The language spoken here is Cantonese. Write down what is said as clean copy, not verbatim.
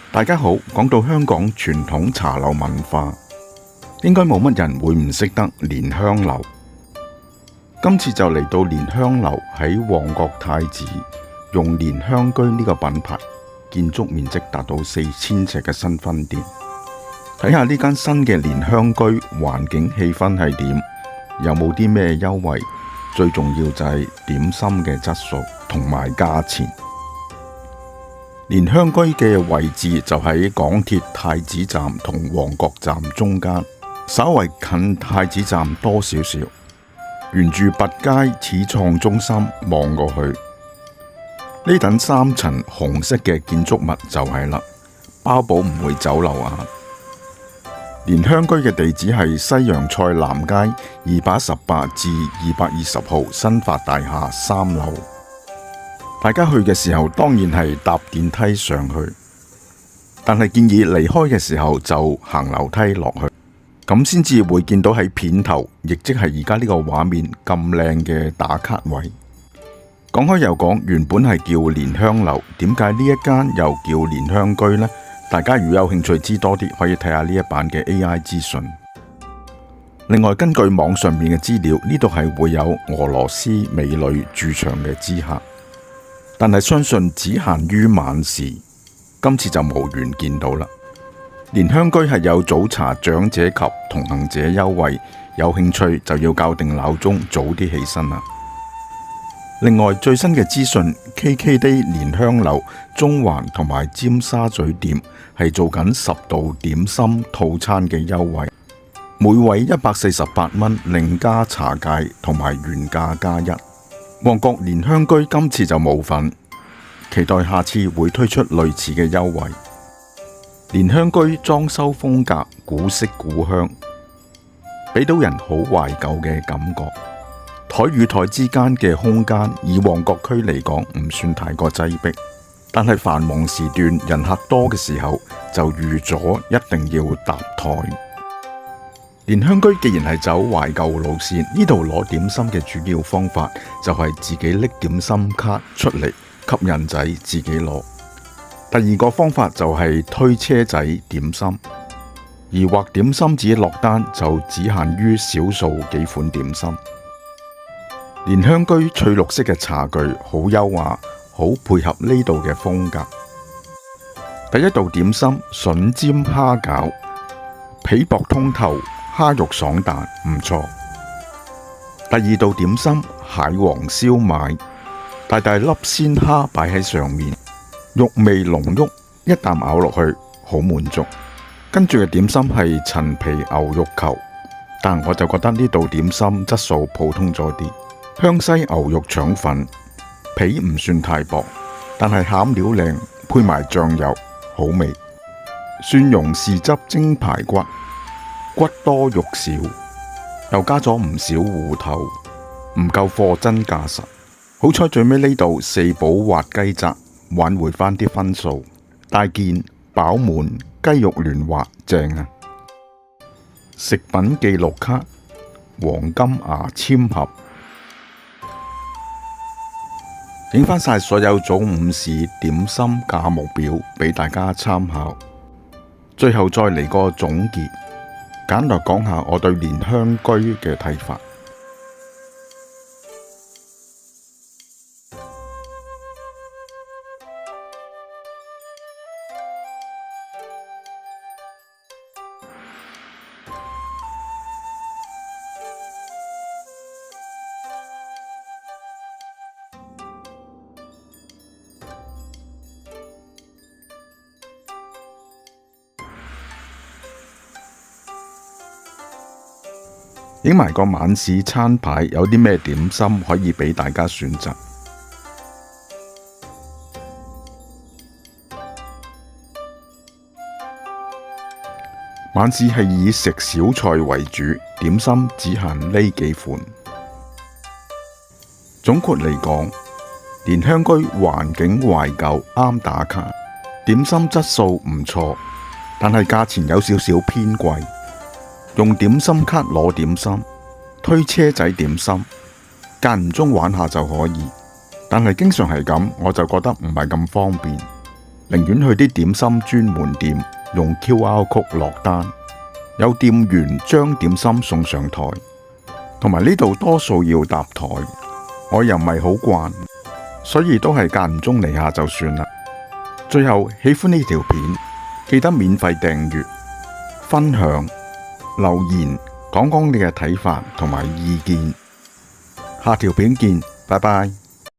大家好，講到香港傳統茶樓文化，應該冇乜人會唔識得蓮香樓。今次就嚟到蓮香樓喺旺角太子，用蓮香居呢個品牌，建築面積達到4000尺嘅新分店。睇下呢間新嘅蓮香居環境氣氛係點，有冇啲咩優惠？最重要就係點心嘅質素同埋價錢。蓮香居嘅位置就喺港鐵太子站同旺角站中間，稍為近太子站多少少。沿住拔街始創中心望過去，呢等3層紅色嘅建築物就係啦，包保唔會走漏啊！蓮香居嘅地址係西洋菜南街218至220號新發大廈3樓。大家去嘅時候當然係搭電梯上去，但係建議離開嘅時候就行樓梯落去，咁先至會見到喺片頭，亦即係而家呢個畫面咁靚嘅打卡位。講開又講，原本係叫蓮香樓，點解呢一間又叫蓮香居呢？大家如果有興趣知多啲，可以睇下呢一版嘅 AI 資訊。另外，根據網上面嘅資料，呢度係會有俄羅斯美女駐場嘅知客，但係相信只限於晚市，今次就無緣見到啦。蓮香居係有早茶長者及同行者優惠，有興趣就要校定鬧鐘，早啲起身啦。另外最新嘅資訊 ，KKday 蓮香樓中環同埋尖沙咀店係做緊10道點心套餐嘅優惠，每位148蚊，另加茶芥同埋原價加1。旺角蓮香居今次就冇份，期待下次會推出類似嘅優惠。蓮香居裝修風格古色古香，俾到人好懷舊嘅感覺。台與台之間嘅空間，以旺角區嚟講唔算太過擠迫，但係繁忙時段人客多嘅時候，就預咗一定要搭台。蓮香居既然係走懷舊路線，呢度攞點心嘅主要方法就係自己拎點心卡出嚟，吸引仔自己攞。第二個方法就係推車仔點心，而畫點心紙落單就只限於少數幾款點心。蓮香居翠綠色嘅茶具好優雅，好配合呢度嘅風格。第一道點心筍尖蝦餃，皮薄通透，蝦肉爽彈，唔錯。第二道點心蟹黃燒賣，大大粒鮮蝦擺喺上面，肉味濃郁，一啖咬落去好滿足。跟住嘅點心係陳皮牛肉球，但我就覺得呢道點心質素普通咗啲。香西牛肉腸粉，皮唔算太薄，但係餡料靚，配埋醬油好味。蒜蓉豉汁蒸排骨，骨多肉少，又加咗唔少芋頭，唔夠貨真價實。好彩最尾呢度4寶滑雞扎，挽回返啲分數。大件飽滿，雞肉嫩滑，正啊！食品記錄卡，黃金牙籤盒。影返晒所有早午市點心價目表俾大家參考，最後再嚟個總結，簡略講下我對蓮香居嘅睇法。影埋個晚市餐牌，有啲咩點心可以俾大家選擇。晚市係以食小菜為主，點心只限呢幾款。總括嚟講，蓮香居環境懷舊，啱打卡，點心質素唔錯，但係價錢有少少偏貴。用點心卡攞點心，推車仔點心，間唔中玩下就可以。但係經常係咁，我就覺得唔係咁方便。寧願去啲點心專門店用 QR code 落單，有店員將點心送上台，同埋呢度多數要搭台，我又唔係好慣，所以都係間唔中嚟下就算啦。最後喜歡呢條片，記得免費訂閱、分享、留言，講講你嘅睇法同埋意見。下條片見，拜拜。